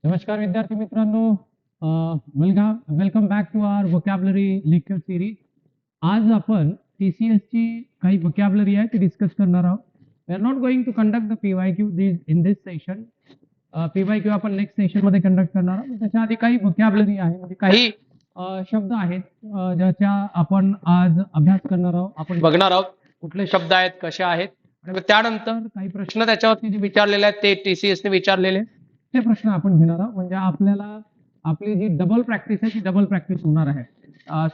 नमस्कार विद्यार्थी मित्रांनो, welcome back to our vocabulary lecture series. आज आपण TCS ची काही वोकॅब्युलरी आहे ती डिस्कस करणार आहोत. We are not going to conduct the PYQ in this session. PYQ आपण नेक्स्ट सेशन मध्ये कंडक्ट करणार आहोत. त्याच्या आधी काही वोकॅब्युलरी आहे, म्हणजे काही शब्द आहेत ज्याचा आपण आज अभ्यास करणार आहोत. आपण बघणार आहोत कुठले शब्द आहेत, कसे आहेत, आणि त्यानंतर काही प्रश्न त्याच्यावरती जे विचारलेले आहेत ते TCS ने विचारलेले ते प्रश्न आपण घेणार आहोत. म्हणजे आपल्याला आपली जी डबल प्रॅक्टिस आहे ती डबल प्रॅक्टिस होणार आहे.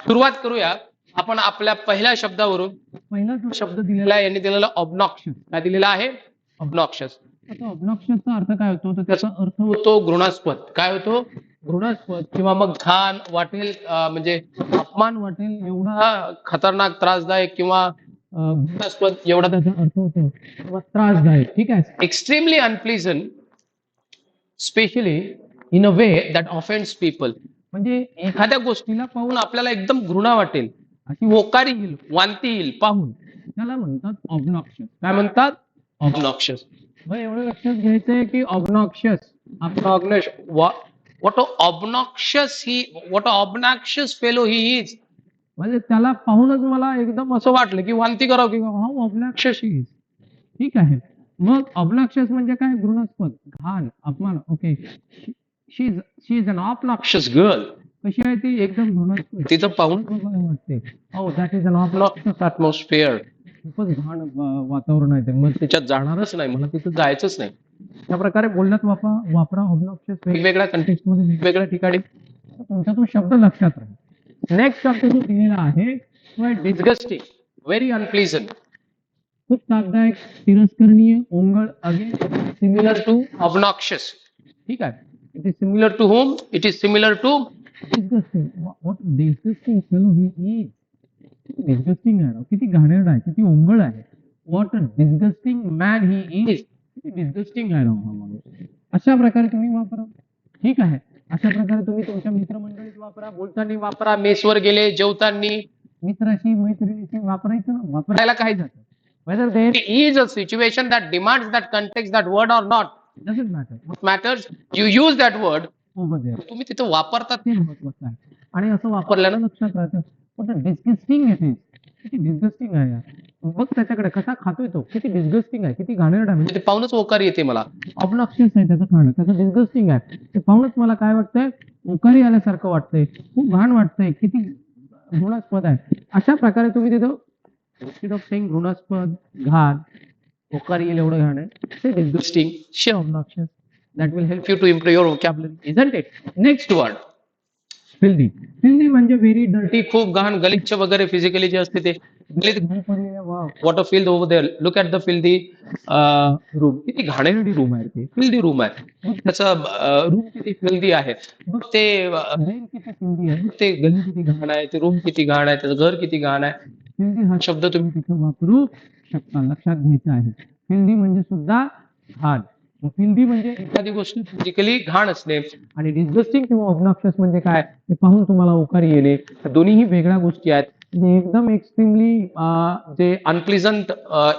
सुरुवात करूया आपण आपल्या पहिल्या शब्दावरून. पहिला जो शब्द दिलेला आहे यांनी दिलेला ऑब्नॉक्शियस. काय दिलेला आहे? ऑब्नॉक्शियस. आता ऑब्नॉक्शियसचा अर्थ काय होतो? तर त्याचा अर्थ होतो घृणास्पद. काय होतो? घृणास्पद किंवा मग घाण वाटेल, म्हणजे अपमान वाटेल एवढा खतरनाक, त्रासदायक किंवा घृणास्पद एवढा त्याचा अर्थ होतो किंवा त्रासदायक. ठीक आहे. Extremely unpleasant, specially in a way that offends people. म्हणजे एखाद्या गोष्टीला पाहून आपल्याला एकदम घृणा वाटेल, अशी होकारी येईल, वांती येईल पाहून, त्याला म्हणतात ऑब्नॉक्शियस. काय म्हणतात? ऑब्नॉक्शियस. मग एवढं लक्षात घ्यायचंय की obnoxious, what obnoxious fellow he is. म्हणजे त्याला पाहूनच मला एकदम असं वाटलं की वांती करावं की हाऊ ऑब्नॉक्शियस ही इज. ठीक आहे. मग ऑब्नॉक्शियस म्हणजे काय? घृणास्पद, घाण, अपमान. Okay, she is an obnoxious girl. कशी आहे ती? एकदम घृणास्पद. तिचं पाहून वाटते हो that is an obnoxious atmosphere. खूपच घाण वातावरण आहे ते, मग त्याच्यात जाणारच नाही, मला तिथं जायचंच नाही. त्या प्रकारे बोलण्यात वापरा ऑब्नॉक्शियस वेगवेगळ्या कंटेक्स्ट मध्ये, वेगवेगळ्या ठिकाणी. तुमचा तो शब्द लक्षात राहील. नेक्स्ट शब्द जो दिलेला आहे तो आहे डिस्गस्टिंग, व्हेरी अनप्लीझंट. खूप त्रासदायक, तिरस्करणीय, ओंगळ. Again similar to obnoxious. ठीक आहे. It is similar to home? It is similar to disgusting. What disgusting fellow he is. Disgusting आहे, किती घाणेरडा आहे, किती ओंगळ आहे. What a disgusting man he is. किती डिस्गस्टिंग आहे हा माणूस. अशा प्रकारे तुम्ही वापरा. ठीक आहे. अशा प्रकारे तुम्ही तुमच्या मित्रमंडळीत वापरा, बोलताना वापरा, मेसवर गेले जेवताना मित्राशी मैत्रिणीशी वापरायचं ना. वापरायला काय जातं? Whether there is a situation that demands that context, that word or not, doesn't matter. What matters, you use that word over there. तुम्ही तिथे वापरतात ते महत्त्वाचं आहे. आणि असं वापरल्यानं लक्षात राहतं. पण डिस्गस्टिंग आहे, किती डिस्गस्टिंग आहे. बघ त्याच्याकडे कसा खातोय तो, किती डिस्गस्टिंग आहे, किती घाणेरडा आहे. म्हणजे ते पाहूनच ओकार येते मला. ऑब्नॉक्शियस आहे त्याचं खाणं, त्याचं डिस्गस्टिंग आहे. ते पाहूनच मला काय वाटतंय? ओकारी आल्यासारखं वाटतंय, खूप घाण वाटतंय, किती घृणास्पद आहे. अशा प्रकारे तुम्ही तिथं instead of saying घृणास्पद, घाण, होकार येईल एवढं घाण आहे, say disgusting, say obnoxious. That will help you to improve your vocabulary, isn't it? Next word, filthy. Filthy म्हणजे व्हेरी डर्टी, खूप घाण, गलिच्छ वगैरे फिजिकली जे असते ते. What a filth over there. Look at the filthy room. किती घाणेरडी रूम आहे ते, फिल्दी रूम आहे. त्याचा रूम किती फिल्दी आहे. मग ते किती फिल्दी आहे, ते गली किती घाण आहे, ते रूम किती घाण आहे, त्याचं घर किती घाण आहे. फिल्दी हा शब्द तुम्ही तिथे वापरू शकता, लक्षात घ्यायचं आहे. फिल्दी म्हणजे सुद्धा घाण. फिल्दी म्हणजे एखादी गोष्ट फिजिकली घाण असणे. आणि डिस्गस्टिंग किंवा ऑब्नॉक्शियस म्हणजे काय? ते पाहून तुम्हाला ओकारी येणे. दोन्हीही वेगळ्या गोष्टी आहेत. म्हणजे एकदम एक्स्ट्रीमली जे अनप्लीझंट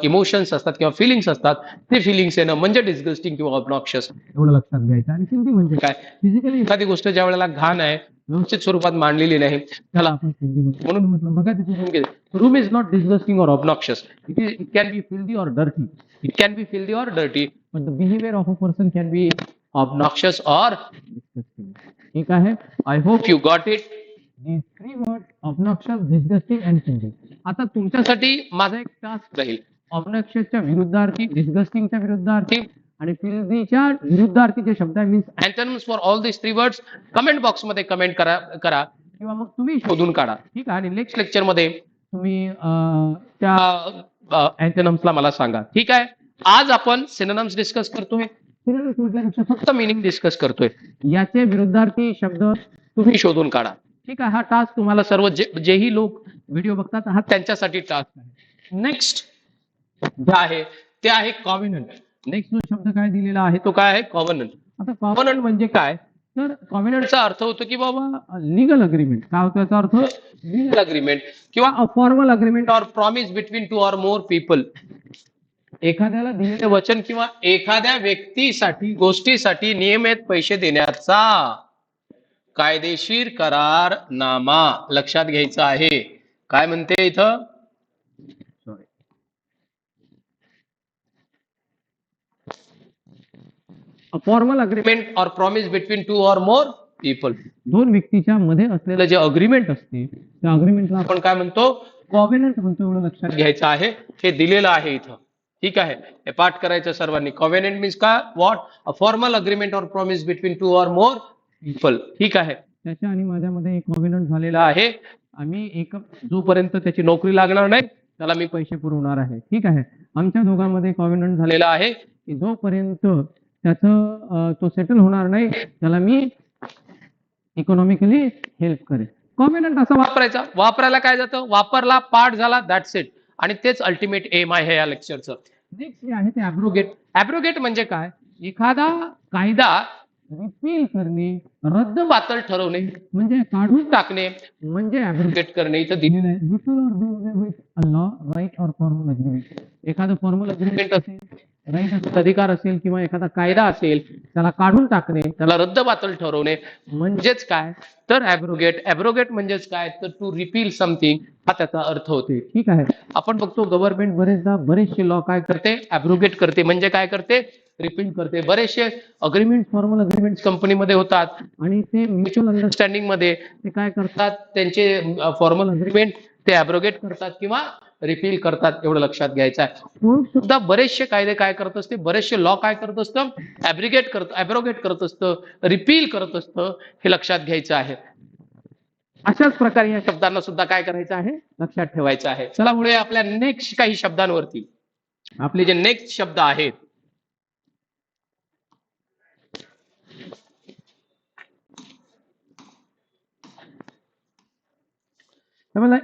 इमोशन्स असतात किंवा फिलिंग्स असतात, ते फिलिंग्स येणं म्हणजे डिस्गस्टिंग किंवा ऑब्नॉक्शियस. एवढं लक्षात घ्यायचं. आणि फिल्दी म्हणजे काय? फिजिकली एखादी गोष्ट ज्या वेळेला घाण आहे, व्यवस्थित स्वरूपात मांडलेली नाही, त्याला आपण फिल्दी म्हणतो. म्हणून म्हटलं बघा तिथे रूम इज नॉट डिस्गस्टिंग और obnoxious. It can be filthy और dirty. It can be filthy or dirty, but the behavior of a person can be obnoxious or disgusting. ठीक आहे. I hope you got it. These three words: obnoxious, disgusting and filthy. आता तुमच्यासाठी माझा एक task राहील. ऑब्नॉक्शियसच्या विरुद्धार्थी, डिस्गस्टिंगच्या विरुद्धार्थी आणि फिल्दीच्या विरुद्धार्थीचे शब्द आहे, means antonyms for all this three words. Comment box मध्ये कमेंट करा किंवा मग तुम्ही शोधून काढा. ठीक आहे. आणि नेक्स्ट लेक्चर मध्ये तुम्ही त्या अँटोनिम्सला मला सांगा. ठीक आहे. आज आपण सिनोनिम्स डिस्कस करतोय. सिनोनिम्स म्हटल्यापेक्षा फक्त मीनिंग डिस्कस करतोय. याचे विरुद्धार्थी शब्द तुम्ही शोधून काढा. ठीक आहे. हा टास्क तुम्हाला सर्व जेही लोक व्हिडिओ बघतात हा त्यांच्यासाठी टास्क आहे. नेक्स्ट जे आहे ते आहे कॉव्हेनंट. नेक्स्ट जो शब्द काय दिलेला आहे तो काय आहे? कॉव्हेनंट. आता कॉव्हेनंट म्हणजे काय? तर कॉव्हेनंटचा अर्थ होतो की बाबा लीगल अग्रीमेंट. काय होतो याचा अर्थ? लीगल अग्रीमेंट किंवा अ फॉर्मल अग्रीमेंट और प्रॉमिस बिटवीन टू और मोर पीपल. एखाद्याला दिलेले वचन किंवा एखाद्या व्यक्तीसाठी गोष्टीसाठी नियमित पैसे देण्याचा कायदेशीर करारनामा लक्षात घ्यायचा आहे. काय म्हणते इथं? अ फॉर्मल अग्रीमेंट और प्रॉमिस बिटवीन टू और मोर पीपल. दोन व्यक्तीच्या मध्ये असलेलं जे अग्रीमेंट असते त्या अग्रीमेंटला आपण काय म्हणतो? कॉव्हेनंट म्हणतो. एवढं लक्षात घ्यायचं आहे. हे दिलेलं आहे इथं. ठीक आहे. हे पाठ करायचं सर्वांनी. कॉव्हेनंट मीन्स काय? व्हॉट? अ फॉर्मल अग्रीमेंट और प्रॉमिस बिटवीन टू और मोर पीपल. ठीक आहे. त्याच्या आणि माझ्यामध्ये एक कॉव्हेनंट झालेला आहे. आम्ही एक जोपर्यंत त्याची नोकरी लागणार नाही त्याला मी पैसे पुरवणार आहे. ठीक आहे. आमच्या दोघांमध्ये कॉव्हेनंट झालेला आहे की जोपर्यंत त्याचं तो सेटल होणार नाही त्याला मी इकॉनॉमिकली हेल्प करेल. कॉव्हेनंट असा वापरायचा. वापरायला काय जातं? वापरला, पाठ झाला, दॅट्स इट. आणि तेच अल्टिमेट एम आहे या लेक्चरचं. नेक्स्ट जे आहे ते ॲब्रोगेट. ॲब्रोगेट म्हणजे काय? एखादा कायदा रिपील करणे, रद्दबातल ठरवणे म्हणजे काढून टाकणे म्हणजे ॲब्रोगेट करणे. इथं दिलेलं आहे. Repeal or do away with a law, right or formal agreement. एखादं फॉर्मल अग्रीमेंट असेल, राईट अधिकार असेल किंवा एखादा कायदा असेल त्याला काढून टाकणे, त्याला रद्दबातल ठरवणे म्हणजेच काय? तर ॲब्रोगेट. ॲब्रोगेट म्हणजेच काय? तर टू रिपील समथिंग हा त्याचा अर्थ होते. ठीक आहे. आपण बघतो गव्हर्नमेंट बरेचदा बरेचसे लॉ काय करते? ॲब्रोगेट करते. म्हणजे काय करते? रिपील करते. बरेचसे अग्रीमेंट, फॉर्मल अग्रीमेंट कंपनीमध्ये होतात आणि ते म्युच्युअल अंडरस्टँडिंग मध्ये ते काय करतात? त्यांचे फॉर्मल अग्रीमेंट ते ॲब्रोगेट करतात किंवा रिपील करतात. एवढं लक्षात घ्यायचं आहे. कोर्ट सुद्धा बरेचसे कायदे काय करत असते? बरेचसे लॉ काय करत असतं? ॲब्रोगेट करत असतं, रिपील करत असतं. हे लक्षात घ्यायचं आहे. अशाच प्रकारे या शब्दांना सुद्धा काय करायचं आहे? लक्षात ठेवायचं आहे. चला पुढे आपल्या नेक्स्ट काही शब्दांवरती. आपले जे नेक्स्ट शब्द आहेत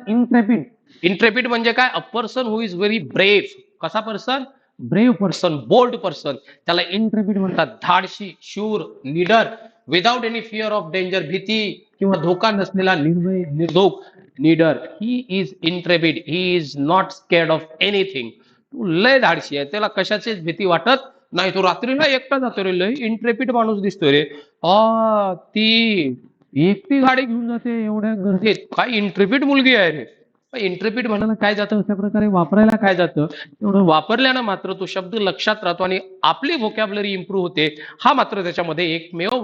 इंट्रेपिड. इंट्रेपिड म्हणजे काय? A person who is very brave. कसा person? Brave person, bold person. त्याला इंट्रेपिड म्हणतात. धाडशी, शूर, निडर, without any fear of danger. भीती किंवा धोका नसलेला, निर्भय, निर्धोक, निडर. He is intrepid. He is not scared of anything. तू लय धाडशी आहे, त्याला कशाचीच भीती वाटत नाही. तो रात्रीला एकटा जातो रे. लय इंट्रेपिड माणूस दिसतोय रे. ती एकटी गाडी घेऊन जाते एवढ्या गर्दीत. काय इंट्रेपिड मुलगी आहे रे. इंट्रेपिड म्हणायला काय जातं? अशा प्रकारे वापरायला काय जातं? एवढं वापरल्यानं मात्र तो शब्द लक्षात राहतो आणि आपली व्होकॅब्युलरी इम्प्रूव्ह होते. हा मात्र त्याच्यामध्ये एकमेव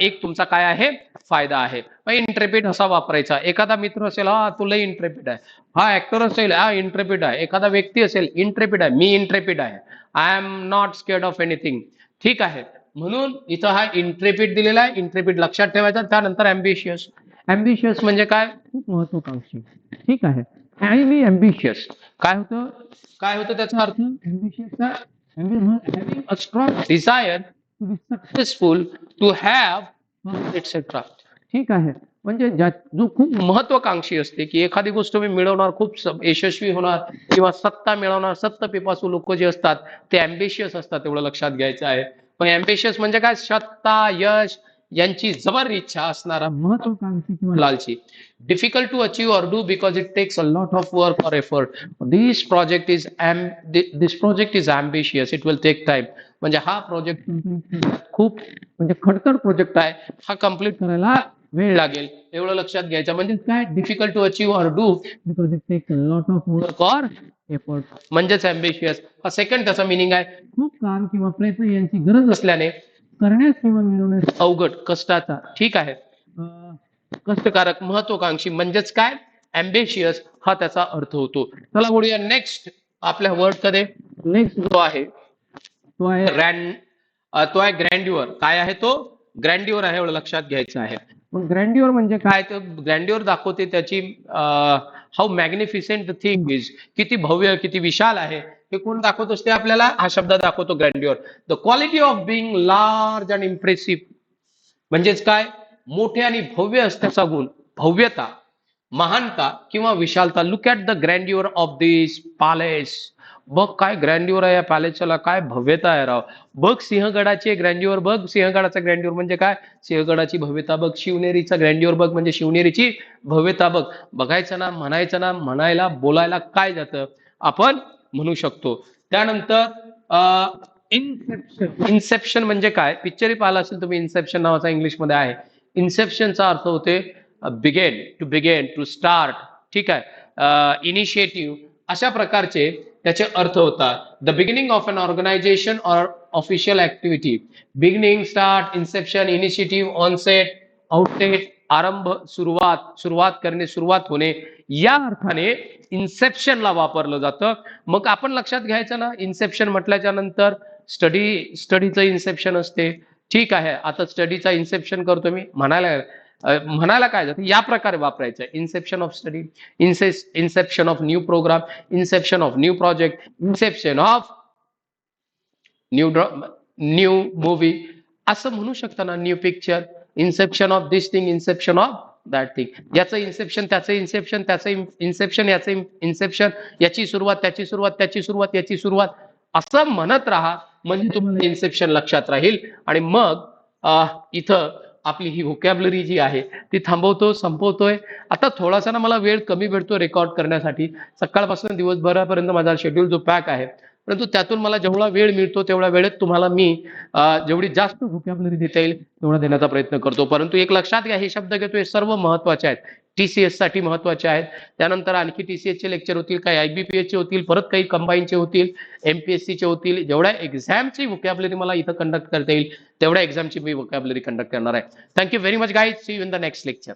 एक तुमचा काय आहे? फायदा आहे. इंट्रेपिड असा वापरायचा. एखादा मित्र असेल, तू लय इंट्रेपिड आहे. हा ऍक्टर असेल, इंट्रेपिड आहे. एखादा व्यक्ती असेल, इंट्रेपिड आहे. मी इंट्रेपिड आहे. I am not scared of anything. ठीक आहे. म्हणून इथं हा इंट्रेपिड दिलेला आहे. इंट्रेपिड लक्षात ठेवायचा. त्यानंतर ॲम्बिशियस. ॲम्बिशियस म्हणजे काय? खूप महत्वाकांक्षी. ठीक आहे. Highly ambitious. काय होतं त्याचा अर्थ? ॲम्बिशियसचा having a strong desire to be successful, to have etcetera. ठीक आहे. म्हणजे जो खूप महत्वाकांक्षी असते की एखादी गोष्ट मी मिळवणार, खूप यशस्वी होणार किंवा सत्ता मिळवणार, सत्ता पिपासू लोक जे असतात ते ॲम्बिशियस असतात. एवढं लक्षात घ्यायचं आहे. पण ॲम्बिशियस म्हणजे काय? सत्ता, यश यांची जबर इच्छा असणारा महत्वाकांक्षी किंवा लालची. Difficult to achieve or do because it takes a lot of work or effort. This project is ambitious. It will take time. म्हणजे हा प्रोजेक्ट खूप म्हणजे खडतर प्रोजेक्ट आहे. हा कम्प्लीट करायला वेळ लागेल. एवढं लक्षात घ्यायचं. म्हणजे काय? Difficult to achieve or do because it takes a lot of work or effort म्हणजेच ॲम्बिशियस. हा सेकंड त्याचा मिनिंग आहे. खूप काम किंवा प्रयत्न यांची गरज असल्याने करण्यास किंवा मिळवण्यास अवघड, कष्टाचा. ठीक आहे. कष्टकारक, महत्वाकांक्षी म्हणजेच काय? ॲम्बिशियस हा त्याचा अर्थ होतो. चला बोलूया नेक्स्ट आपल्या वर्ड कडे. नेक्स्ट जो आहे तो आहे ग्रँड्युअर. काय आहे तो? ग्रँड्युअर आहे. एवढं लक्षात घ्यायचं आहे. पण ग्रँड्युअर म्हणजे काय? तर ग्रँड्युअर दाखवते त्याची how magnificent the thing is. किती भव्य, किती विशाल आहे हे कोण दाखवत असते आपल्याला? हा शब्द दाखवतो grandeur. The quality of being large and impressive म्हणजेच काय? मोठे आणि भव्य असण्याचा गुण, भव्यता, महानता किंवा विशालता. Look at the grandeur of this palace. बघ काय ग्रँड्युअर आहे या पॅलेसला, काय भव्यता आहे राव. बघ सिंहगडाची ग्रँड्युअर बघ. सिंहगडाचा ग्रँड्युअर म्हणजे काय? सिंहगडाची भव्यता बघ. शिवनेरीचा ग्रँड्युअर बघ म्हणजे शिवनेरीची भव्यता बघ. बघायचं ना, म्हणायचं ना, म्हणायला बोलायला काय जातं? आपण म्हणू शकतो. त्यानंतर इन्सेप्शन म्हणजे काय, पिक्चरही पाहिला असेल तुम्ही, इन्सेप्शन नावाचा इंग्लिशमध्ये आहे. इन्सेप्शनचा अर्थ होते बिगेन टू स्टार्ट, ठीक आहे, इनिशिएटिव्ह, अशा प्रकारचे त्याचे अर्थ होतात. The beginning of an organisation or official activity. Beginning, start, inception, initiative, onset, outset, आरंभ, सुरुवात करणे, सुरुवात होणे, या अर्थाने इन्सेप्शनला वापरलं जातं. मग आपण लक्षात घ्यायचं ना, इन्सेप्शन म्हटल्याच्या नंतर स्टडीचं इन्सेप्शन असते, ठीक आहे. आता स्टडीचा इन्सेप्शन करतो मी, म्हणायला काय जातं, या प्रकारे वापरायचं. Inception of study, inception of new programme, inception of new project, inception of new movie, असं म्हणू शकता ना, new picture, inception of this thing, inception of that thing. याचं इन्सेप्शन, त्याचं इन्सेप्शन, त्याचं इन्सेप्शन, याचं इन्सेप्शन, याची सुरुवात, त्याची सुरुवात, त्याची सुरुवात, याची सुरुवात, असं म्हणत राहा, म्हणजे तुम्हाला इन्सेप्शन लक्षात राहील. आणि मग इथं आपली ही व्होकॅब्लरी जी आहे ती थांबवतो, संपवतोय. आता थोडासा ना मला वेळ कमी भेटतो रेकॉर्ड करण्यासाठी, सकाळपासून दिवसभरापर्यंत माझा शेड्यूल जो पॅक आहे, परंतु त्यातून मला जेवढा वेळ मिळतो तेवढ्या वेळेत तुम्हाला मी जेवढी जास्त व्होकॅब्लरी देता येईल तेवढा देण्याचा प्रयत्न करतो. परंतु एक लक्षात घ्या, हे शब्द घेतो हे सर्व महत्वाचे आहेत, टीसीएस साठी महत्वाचे आहेत. त्यानंतर आणखी टीसीएस चे लेक्चर होतील, काही आयबीपीएस चे होतील, परत काही कंबाईनचे होतील, एमपीएससी चे होतील. जेवढ्या एक्झामची व्होकॅब्लरी मला इथं कंडक्ट करता येईल तेवढ्या एक्झामची मी व्होकॅब्लरी कंडक्ट करणार आहे. Thank you very much guys, see you in the next lecture.